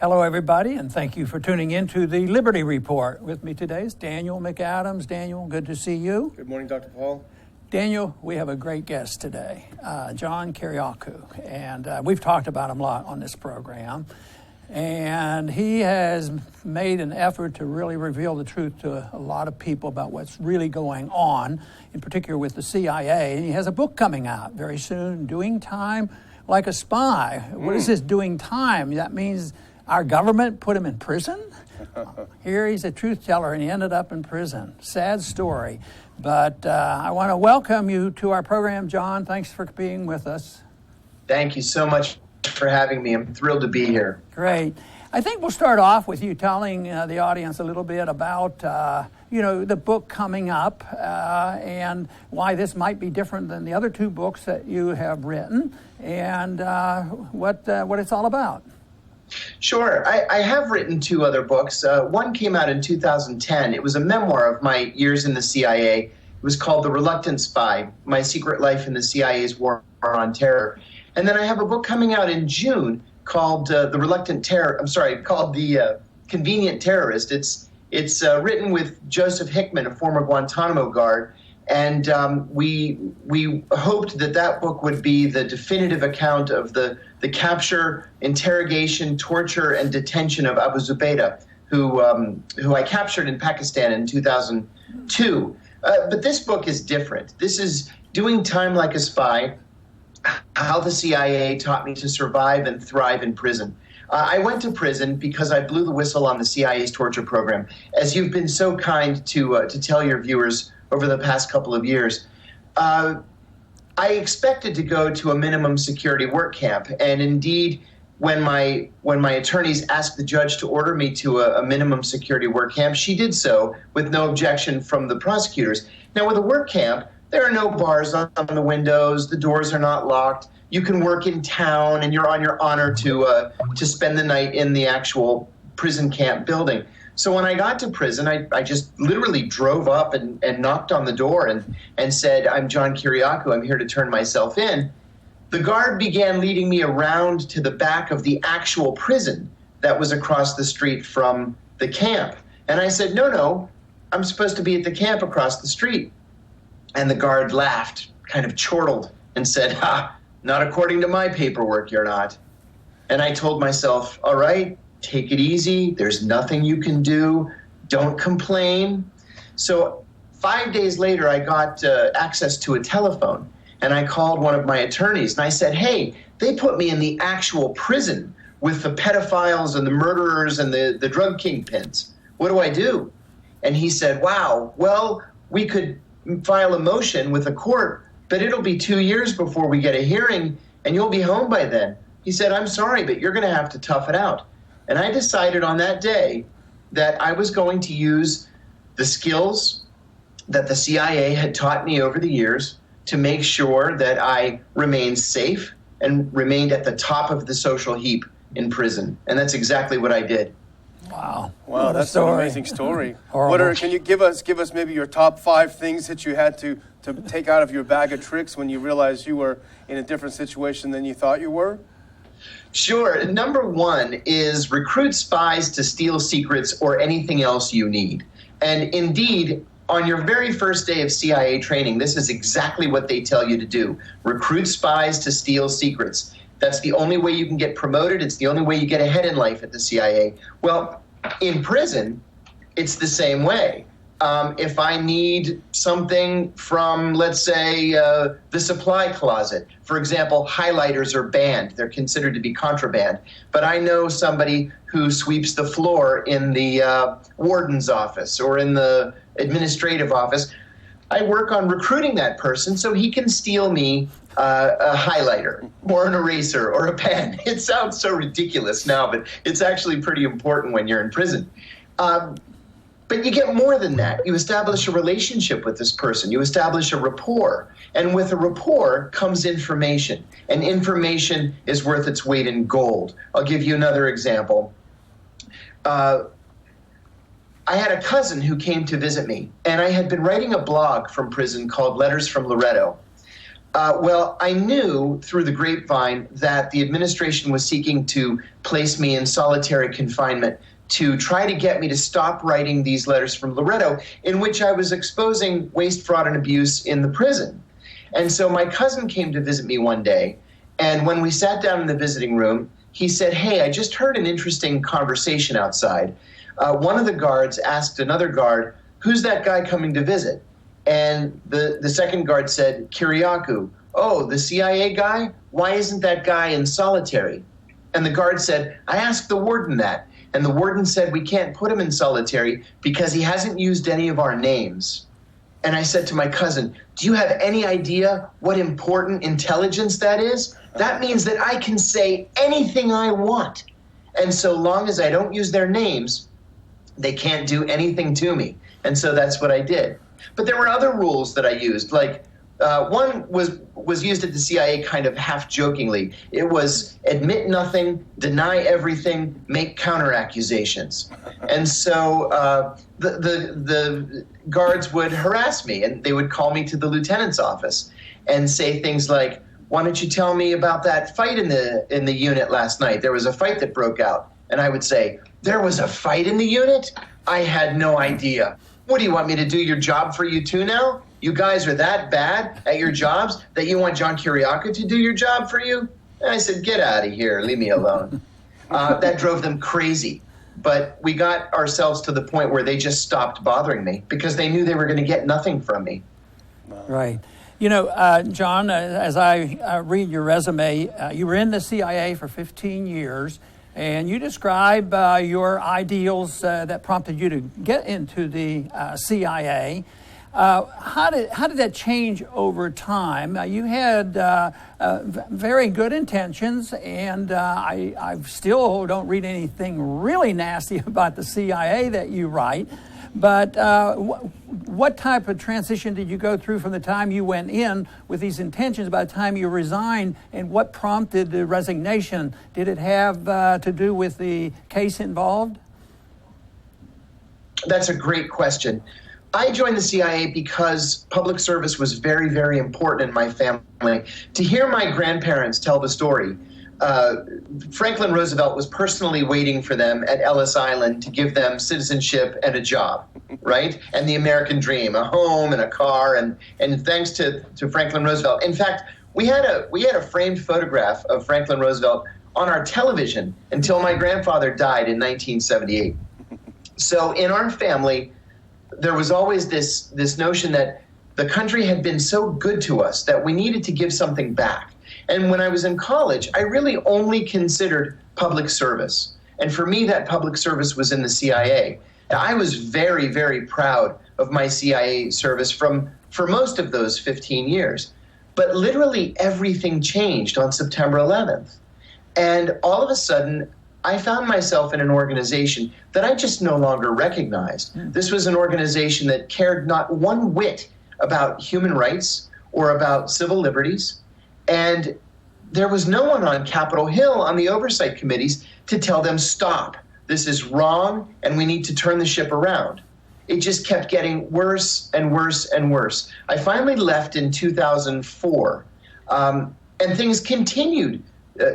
Hello, everybody, and thank you for tuning in to the Liberty Report. With me today is Daniel McAdams. Daniel, good to see you. Good morning, Dr. Paul. Daniel, we have a great guest today, John Kiriakou, and we've talked about him a lot on this program. And he has made an effort to really reveal the truth to a lot of people about what's really going on, in particular with the CIA. And he has a book coming out very soon, Doing Time Like a Spy. What is this doing time? That means our government put him in prison? Here he's a truth teller and he ended up in prison. Sad story. But I want to welcome you to our program, John. Thanks for being with us. Thank you so much for having me. I'm thrilled to be here. Great. I think we'll start off with you telling the audience a little bit about, the book coming up and why this might be different than the other two books that you have written and what it's all about. Sure. I have written two other books. One came out in 2010. It was a memoir of my years in the CIA. It was called The Reluctant Spy, My Secret Life in the CIA's War on Terror. And then I have a book coming out in June called The Convenient Terrorist. It's written with Joseph Hickman, a former Guantanamo guard. And we hoped that book would be the definitive account of the capture, interrogation, torture, and detention of Abu Zubaydah, who I captured in Pakistan in 2002. But this book is different. This is Doing Time Like a Spy, how the CIA taught me to survive and thrive in prison. I went to prison because I blew the whistle on the CIA's torture program, as you've been so kind to tell your viewers over the past couple of years. I expected to go to a minimum security work camp, and indeed, when my attorneys asked the judge to order me to a minimum security work camp, she did so with no objection from the prosecutors. Now, with a work camp, there are no bars on the windows, the doors are not locked, you can work in town, and you're on your honor to spend the night in the actual prison camp building. So when I got to prison, I just literally drove up and knocked on the door and said, "I'm John Kiriakou, I'm here to turn myself in." The guard began leading me around to the back of the actual prison that was across the street from the camp. And I said, no, I'm supposed to be at the camp across the street. And the guard laughed, kind of chortled, and said, "Not according to my paperwork, you're not." And I told myself, all right, take it easy. There's nothing you can do. Don't complain. So 5 days later, I got access to a telephone, and I called one of my attorneys, and I said, hey, they put me in the actual prison with the pedophiles and the murderers and the drug kingpins. What do I do? And he said, wow, well, we could file a motion with the court, but it'll be 2 years before we get a hearing, and you'll be home by then. He said, I'm sorry, but you're going to have to tough it out. And I decided on that day that I was going to use the skills that the CIA had taught me over the years to make sure that I remained safe and remained at the top of the social heap in prison. And that's exactly what I did. Wow, that's an amazing story. Can you give us maybe your top 5 things that you had to take out of your bag of tricks when you realized you were in a different situation than you thought you were? Sure. Number 1 is recruit spies to steal secrets or anything else you need. And indeed, on your very first day of CIA training, this is exactly what they tell you to do. Recruit spies to steal secrets. That's the only way you can get promoted. It's the only way you get ahead in life at the CIA. Well, in prison, it's the same way. If I need something from, let's say, the supply closet, for example, highlighters are banned. They're considered to be contraband. But I know somebody who sweeps the floor in the warden's office or in the administrative office. I work on recruiting that person so he can steal me a highlighter or an eraser or a pen. It sounds so ridiculous now, but it's actually pretty important when you're in prison. But you get more than that. You establish a relationship with this person. You establish a rapport. And with a rapport comes information. And information is worth its weight in gold. I'll give you another example. I had a cousin who came to visit me, and I had been writing a blog from prison called Letters from Loretto. Well, I knew through the grapevine that the administration was seeking to place me in solitary confinement to try to get me to stop writing these letters from Loretto, in which I was exposing waste, fraud, and abuse in the prison. And so my cousin came to visit me one day, and when we sat down in the visiting room, he said, "Hey, I just heard an interesting conversation outside. One of the guards asked another guard, 'Who's that guy coming to visit?' And the second guard said, 'Kiriakou.' 'Oh, the CIA guy? Why isn't that guy in solitary?' And the guard said, 'I asked the warden that. And the warden said, we can't put him in solitary because he hasn't used any of our names.' And I said to my cousin, 'Do you have any idea what important intelligence that is? That means that I can say anything I want. And so long as I don't use their names, they can't do anything to me.' And so that's what I did. But there were other rules that I used, like one was used at the CIA kind of half jokingly. It was admit nothing, deny everything, make counter accusations. And so the guards would harass me, and they would call me to the lieutenant's office and say things like, "Why don't you tell me about that fight in the unit last night? There was a fight that broke out." And I would say, "There was a fight in the unit? I had no idea. What do you want me to do your job for you too now? You guys are that bad at your jobs that you want John Kiriakou to do your job for you?" And I said, "Get out of here, leave me alone." That drove them crazy. But we got ourselves to the point where they just stopped bothering me because they knew they were going to get nothing from me. Right. You know, John, as I read your resume, you were in the CIA for 15 years. And you describe your ideals that prompted you to get into the CIA. How did that change over time? You had very good intentions, and I still don't read anything really nasty about the CIA that you write. But what type of transition did you go through from the time you went in with these intentions by the time you resigned, and what prompted the resignation? Did it have to do with the case involved? That's a great question. I joined the CIA because public service was very, very important in my family. To hear my grandparents tell the story, Franklin Roosevelt was personally waiting for them at Ellis Island to give them citizenship and a job, right? And the American dream, a home and a car, and thanks to Franklin Roosevelt. In fact, we had a framed photograph of Franklin Roosevelt on our television until my grandfather died in 1978. So in our family, there was always this notion that the country had been so good to us that we needed to give something back. And when I was in college, I really only considered public service. And for me, that public service was in the CIA. Now, I was very, very proud of my CIA service for most of those 15 years. But literally everything changed on September 11th. And all of a sudden, I found myself in an organization that I just no longer recognized. This was an organization that cared not one whit about human rights or about civil liberties. And there was no one on Capitol Hill on the oversight committees to tell them, "Stop, this is wrong, and we need to turn the ship around." It just kept getting worse and worse and worse. I finally left in 2004, and things continued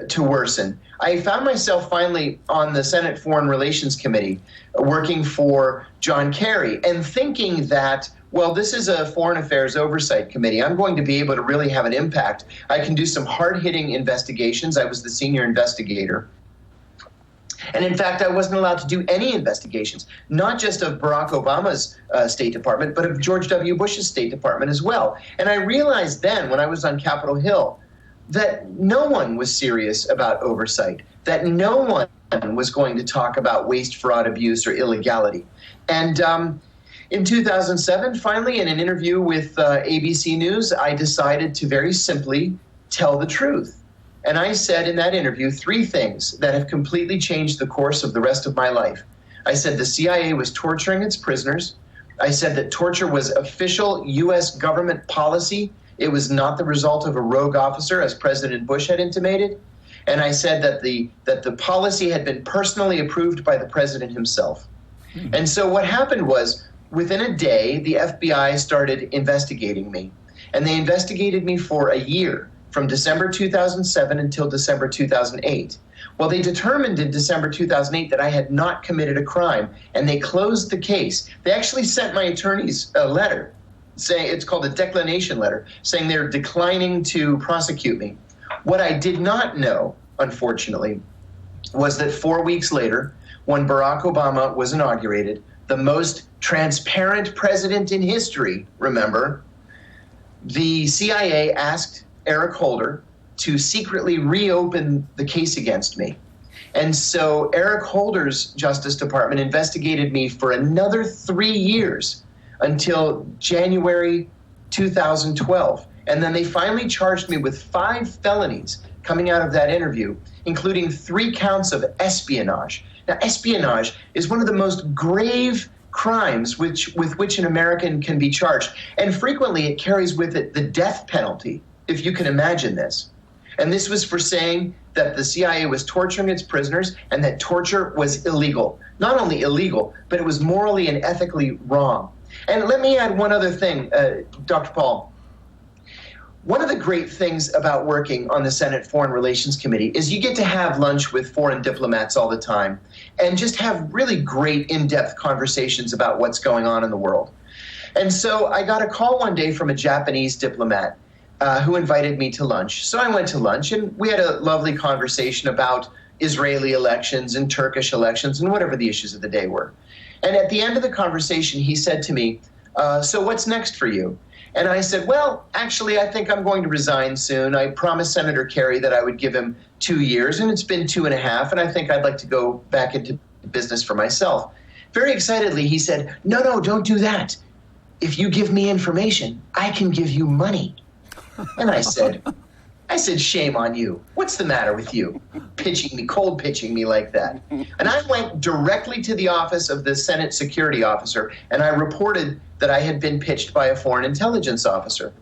to worsen. I found myself finally on the Senate Foreign Relations Committee working for John Kerry and thinking that, well, this is a Foreign Affairs Oversight Committee. I'm going to be able to really have an impact. I can do some hard-hitting investigations. I was the senior investigator. And in fact, I wasn't allowed to do any investigations, not just of Barack Obama's State Department, but of George W. Bush's State Department as well. And I realized then, when I was on Capitol Hill, that no one was serious about oversight, that no one was going to talk about waste, fraud, abuse, or illegality. And in 2007, finally, in an interview with ABC News, I decided to very simply tell the truth. And I said in that interview 3 things that have completely changed the course of the rest of my life. I said the CIA was torturing its prisoners. I said that torture was official U.S. government policy. It was not the result of a rogue officer, as President Bush had intimated. And I said that the policy had been personally approved by the president himself. And so what happened was, within a day, the FBI started investigating me. And they investigated me for a year, from December 2007 until December 2008. Well, they determined in December 2008 that I had not committed a crime, and they closed the case. They actually sent my attorneys a letter, saying, it's called a declination letter, saying they're declining to prosecute me. What I did not know, unfortunately, was that 4 weeks later, when Barack Obama was inaugurated, the most transparent president in history, remember, the CIA asked Eric Holder to secretly reopen the case against me. And so Eric Holder's Justice Department investigated me for another 3 years until January 2012. And then they finally charged me with 5 felonies coming out of that interview, including 3 counts of espionage. Now, espionage is one of the most grave crimes with which an American can be charged. And frequently it carries with it the death penalty, if you can imagine this. And this was for saying that the CIA was torturing its prisoners and that torture was illegal. Not only illegal, but it was morally and ethically wrong. And let me add one other thing, Dr. Paul. One of the great things about working on the Senate Foreign Relations Committee is you get to have lunch with foreign diplomats all the time and just have really great in-depth conversations about what's going on in the world. And so I got a call one day from a Japanese diplomat who invited me to lunch. So I went to lunch and we had a lovely conversation about Israeli elections and Turkish elections and whatever the issues of the day were. And at the end of the conversation, he said to me, so what's next for you? And I said, well, actually, I think I'm going to resign soon. I promised Senator Kerry that I would give him 2 years, and it's been 2.5, and I think I'd like to go back into business for myself. Very excitedly, he said, no, don't do that. If you give me information, I can give you money. And I said, shame on you. What's the matter with you? Cold pitching me like that. And I went directly to the office of the Senate Security Officer, and I reported that I had been pitched by a foreign intelligence officer.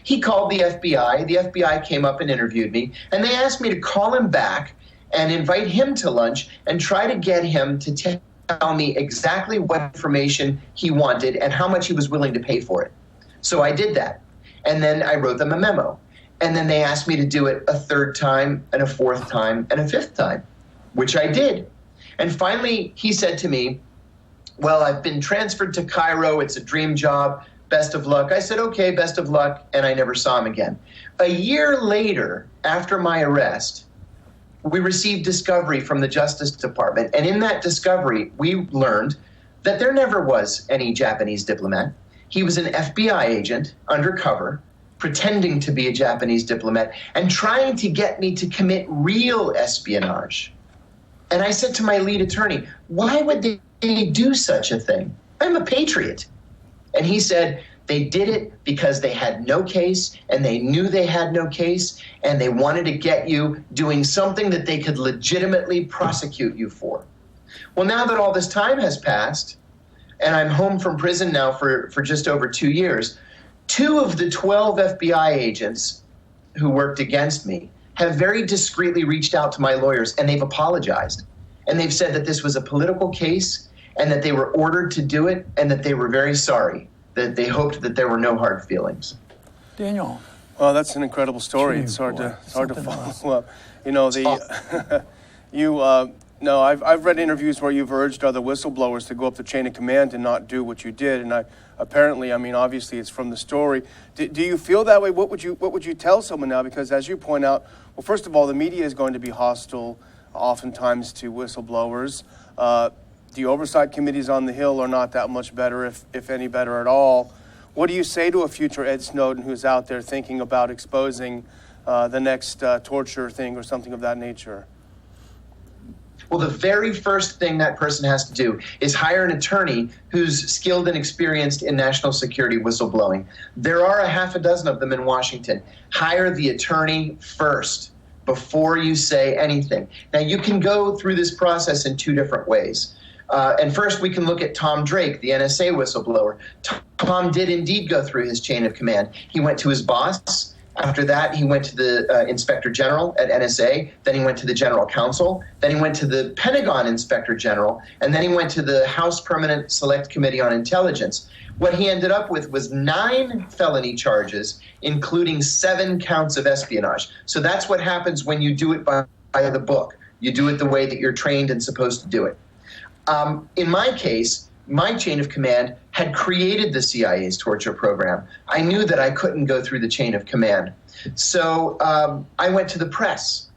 He called the FBI. The FBI came up and interviewed me, and they asked me to call him back and invite him to lunch and try to get him to tell me exactly what information he wanted and how much he was willing to pay for it. So I did that. And then I wrote them a memo. And then they asked me to do it a 3rd time and a 4th time and a 5th time, which I did. And finally, he said to me, well, I've been transferred to Cairo. It's a dream job. Best of luck. I said, okay, best of luck. And I never saw him again. A year later, after my arrest, we received discovery from the Justice Department. And in that discovery, we learned that there never was any Japanese diplomat. He was an FBI agent undercover, pretending to be a Japanese diplomat and trying to get me to commit real espionage. And I said to my lead attorney, why would they do such a thing? I'm a patriot. And he said, they did it because they had no case and they knew they had no case and they wanted to get you doing something that they could legitimately prosecute you for. Well, now that all this time has passed and I'm home from prison now for just over 2 years, 2 of the 12 FBI agents who worked against me have very discreetly reached out to my lawyers, and they've apologized. And they've said that this was a political case and that they were ordered to do it and that they were very sorry, that they hoped that there were no hard feelings. Daniel. Well, that's an incredible story. It's hard to follow up. You know, I've read interviews where you've urged other whistleblowers to go up the chain of command and not do what you did. And obviously it's from the story. Do you feel that way? What would you tell someone now? Because as you point out, well, first of all, the media is going to be hostile oftentimes to whistleblowers. The oversight committees on the Hill are not that much better, if any better at all. What do you say to a future Ed Snowden who's out there thinking about exposing the next torture thing or something of that nature? Well, the very first thing that person has to do is hire an attorney who's skilled and experienced in national security whistleblowing. There are a half a dozen of them in Washington. Hire the attorney first before you say anything. Now, you can go through this process in 2 different ways. And first, we can look at Tom Drake, the NSA whistleblower. Tom did indeed go through his chain of command. He went to his boss, After that, he went to the Inspector General at NSA. Then he went to the General Counsel. Then he went to the Pentagon Inspector General. And then he went to the House Permanent Select Committee on Intelligence. What he ended up with was 9 felony charges, including 7 counts of espionage. So that's what happens when you do it by the book. You do it the way that you're trained and supposed to do it. In my case, my chain of command had created the CIA's torture program. I knew that I couldn't go through the chain of command. So I went to the press.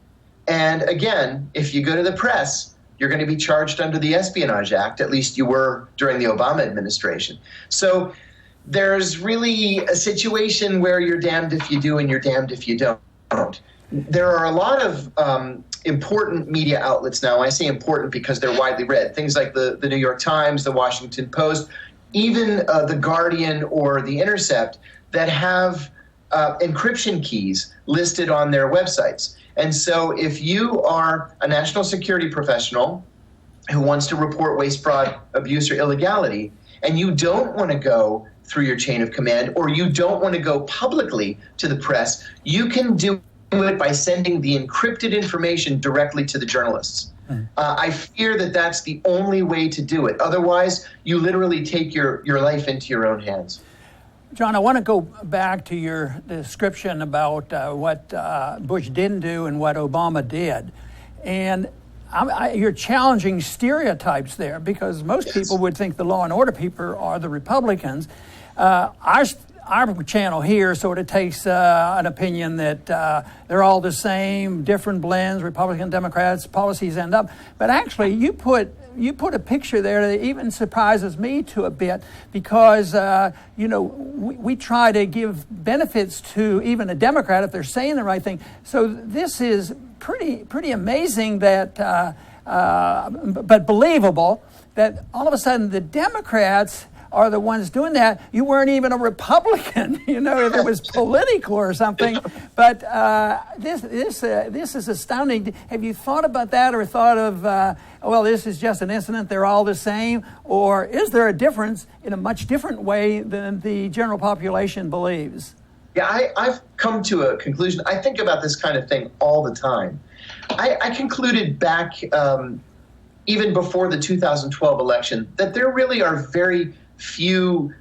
And again, if you go to the press, you're going to be charged under the Espionage Act. At least you were during the Obama administration. So there's really a situation where you're damned if you do and you're damned if you don't. There are a lot of important media outlets now. I say important because they're widely read. Things like the New York Times, the Washington Post, even the Guardian or the Intercept that have encryption keys listed on their websites. And so if you are a national security professional who wants to report waste, fraud, abuse, or illegality, and you don't want to go through your chain of command, or you don't want to go publicly to the press, you can do it by sending the encrypted information directly to the journalists. I fear that that's the only way to do it. Otherwise, you literally take your life into your own hands. John, I want to go back to your description about what Bush didn't do and what Obama did. And you're challenging stereotypes there, because most people would think the law and order people are the Republicans. Our channel here sort of takes an opinion that they're all the same, different blends, Republican, Democrats, policies end up. But actually, you put a picture there that even surprises me to a bit, because we try to give benefits to even a Democrat if they're saying the right thing. So this is pretty amazing that, but believable, that all of a sudden the Democrats are the ones doing that. You weren't even a Republican, if it was political or something. But this is astounding. Have you thought about that, or thought of, this is just an incident, they're all the same? Or is there a difference in a much different way than the general population believes? Yeah, I've come to a conclusion. I think about this kind of thing all the time. I concluded back, even before the 2012 election, that there really are very few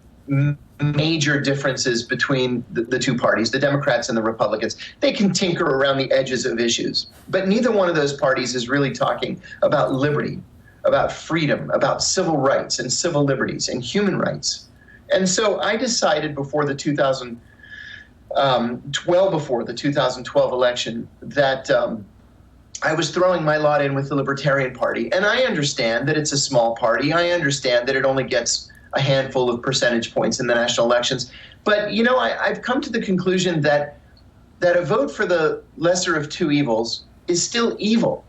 major differences between the two parties, the Democrats and the Republicans. They can tinker around the edges of issues, but neither one of those parties is really talking about liberty, about freedom, about civil rights and civil liberties and human rights. And so I decided before the 2012 election that I was throwing my lot in with the Libertarian Party. And I understand that it's a small party. I understand that it only gets a handful of percentage points in the national elections. But, I've come to the conclusion that a vote for the lesser of two evils is still evil.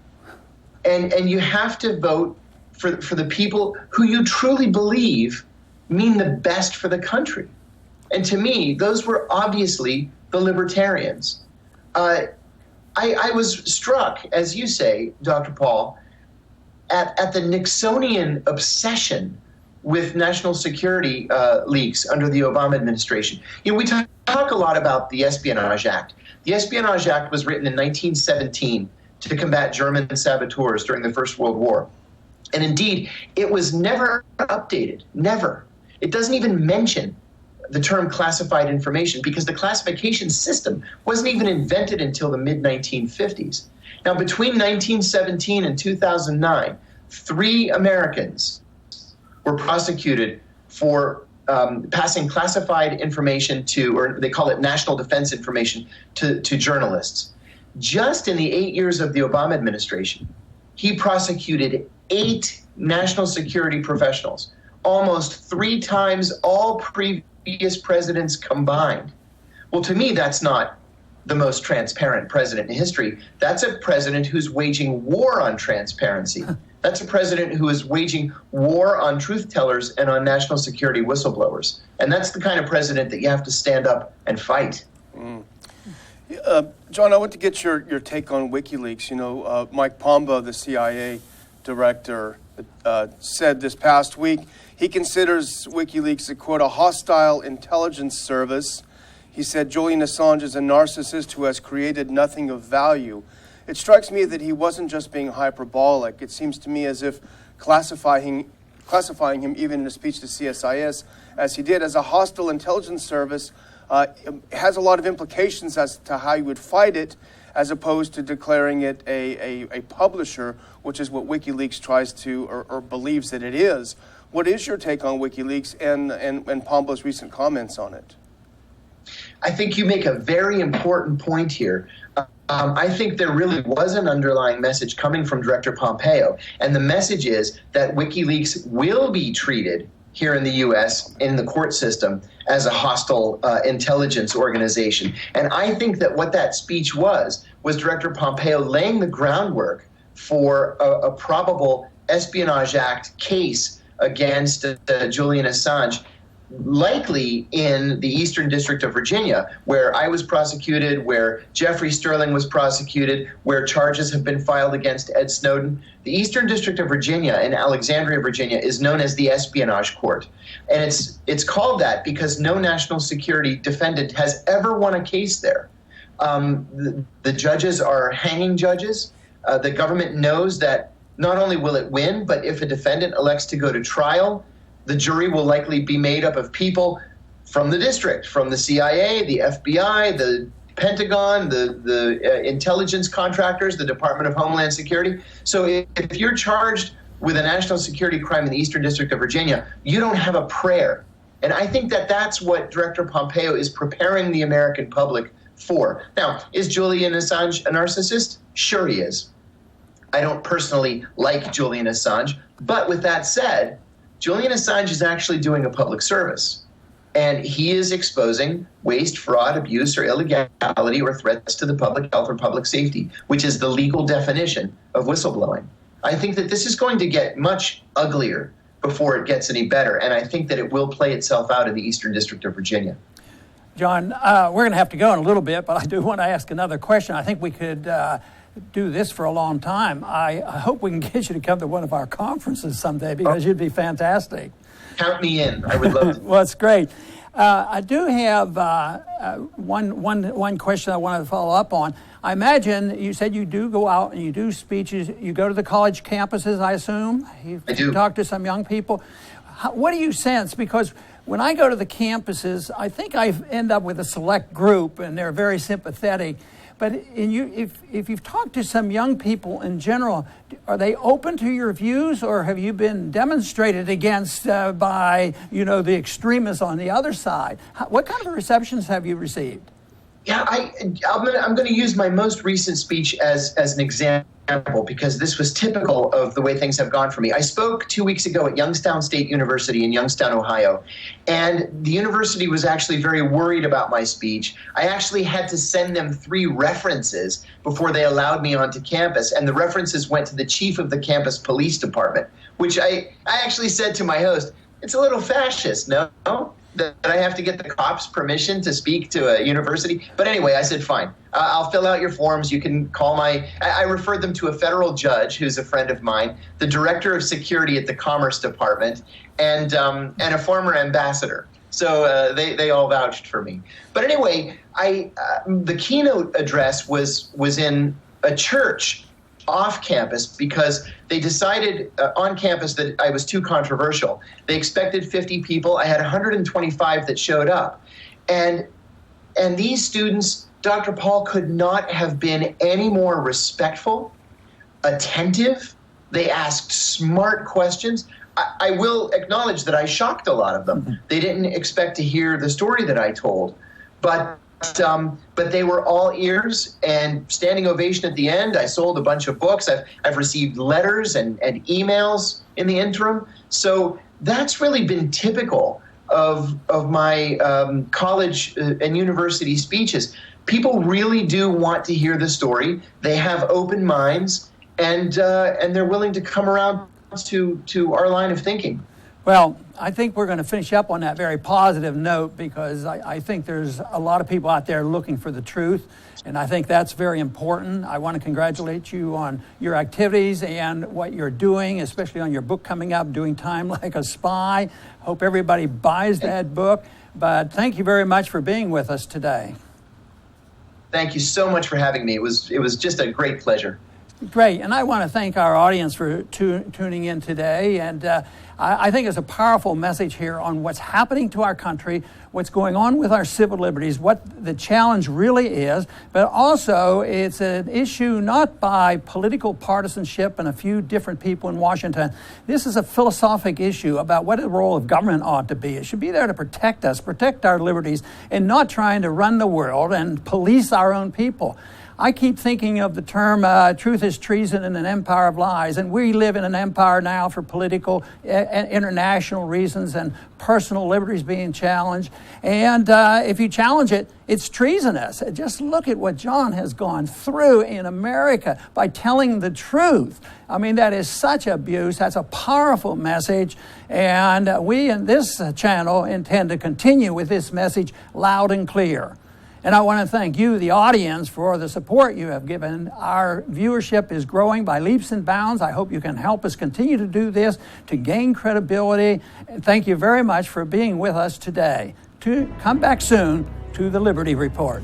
And you have to vote for the people who you truly believe mean the best for the country. And to me, those were obviously the Libertarians. I was struck, as you say, Dr. Paul, at the Nixonian obsession with national security leaks under the Obama administration. We talk a lot about the Espionage Act. The Espionage Act was written in 1917 to combat German saboteurs during the First World War. And indeed, it was never updated, never. It doesn't even mention the term classified information, because the classification system wasn't even invented until the mid-1950s. Now, between 1917 and 2009, 3 Americans were prosecuted for passing classified information to, or they call it national defense information, to journalists. Just in the 8 years of the Obama administration, he prosecuted 8 national security professionals, almost 3 times all previous presidents combined. Well, to me, that's not the most transparent president in history. That's a president who's waging war on transparency. That's a president who is waging war on truth tellers and on national security whistleblowers. And that's the kind of president that you have to stand up and fight. John, I want to get your take on WikiLeaks. Mike Pomba, the CIA director, said this past week he considers WikiLeaks a, quote, a hostile intelligence service. he said Julian Assange is a narcissist who has created nothing of value. It strikes me that he wasn't just being hyperbolic. It seems to me as if classifying him even in a speech to CSIS, as he did, as a hostile intelligence service, has a lot of implications as to how you would fight it, as opposed to declaring it a publisher, which is what WikiLeaks tries to or believes that it is. What is your take on WikiLeaks and Pombo's recent comments on it? I think you make a very important point here. I think there really was an underlying message coming from Director Pompeo, and the message is that WikiLeaks will be treated here in the U.S. in the court system as a hostile intelligence organization. And I think that what that speech was Director Pompeo laying the groundwork for a probable Espionage Act case against Julian Assange, likely in the Eastern District of Virginia, where I was prosecuted, where Jeffrey Sterling was prosecuted, where charges have been filed against Ed Snowden. The Eastern District of Virginia in Alexandria, Virginia, is known as the Espionage Court. And it's called that because no national security defendant has ever won a case there. The judges are hanging judges. The government knows that not only will it win, but if a defendant elects to go to trial, the jury will likely be made up of people from the district, from the CIA, the FBI, the Pentagon, the intelligence contractors, the Department of Homeland Security. So if you're charged with a national security crime in the Eastern District of Virginia, you don't have a prayer. And I think that that's what Director Pompeo is preparing the American public for. Now, is Julian Assange a narcissist? Sure he is. I don't personally like Julian Assange, but with that said, Julian Assange is actually doing a public service, and he is exposing waste, fraud, abuse, or illegality or threats to the public health or public safety, which is the legal definition of whistleblowing. I think that this is going to get much uglier before it gets any better, and I think that it will play itself out in the Eastern District of Virginia. John, we're going to have to go in a little bit, but I do want to ask another question. I think we could do this for a long time. I hope we can get you to come to one of our conferences someday because you'd be fantastic. Count me in. I would love to. Well, it's great. I do have one question I want to follow up on. I imagine you said you do go out and you do speeches. You go to the college campuses, I assume? I do. You talk to some young people. What do you sense? Because when I go to the campuses, I think I end up with a select group, and they're very sympathetic. But if you've talked to some young people in general, are they open to your views, or have you been demonstrated against by the extremists on the other side? What kind of receptions have you received? Yeah, I'm going to use my most recent speech as an example because this was typical of the way things have gone for me. I spoke 2 weeks ago at Youngstown State University in Youngstown, Ohio, and the university was actually very worried about my speech. I actually had to send them 3 references before they allowed me onto campus, and the references went to the chief of the campus police department, which I actually said to my host, it's a little fascist, no? That I have to get the cops' permission to speak to a university. But anyway, I said, fine, I'll fill out your forms. You can call I referred them to a federal judge who's a friend of mine, the director of security at the Commerce Department, and a former ambassador. So they all vouched for me. But anyway, the keynote address was in a church off campus because they decided on campus that I was too controversial. They expected 50 people. I had 125 that showed up. And these students, Dr. Paul, could not have been any more respectful, attentive. They asked smart questions. I will acknowledge that I shocked a lot of them. They didn't expect to hear the story that I told. But they were all ears and standing ovation at the end. I sold a bunch of books. I've received letters and emails in the interim. So that's really been typical of my college and university speeches. People really do want to hear the story. They have open minds, and they're willing to come around to our line of thinking. Well, I think we're going to finish up on that very positive note because I think there's a lot of people out there looking for the truth, and I think that's very important. I want to congratulate you on your activities and what you're doing, especially on your book coming up, Doing Time Like a Spy. Hope everybody buys that book. But thank you very much for being with us today. Thank you so much for having me. It was just a great pleasure. Great, and I want to thank our audience for tuning in today, and I think it's a powerful message here on what's happening to our country, what's going on with our civil liberties, what the challenge really is, but also it's an issue not by political partisanship and a few different people in Washington. This is a philosophic issue about what the role of government ought to be. It should be there to protect us, protect our liberties, and not trying to run the world and police our own people. I keep thinking of the term truth is treason in an empire of lies, and we live in an empire now for political international reasons and personal liberties being challenged. And if you challenge it, it's treasonous. Just look at what John has gone through in America by telling the truth. I mean, that is such abuse. That's a powerful message. And we in this channel intend to continue with this message loud and clear. And I want to thank you, the audience, for the support you have given. Our viewership is growing by leaps and bounds. I hope you can help us continue to do this to gain credibility. And thank you very much for being with us today. Come back soon to the Liberty Report.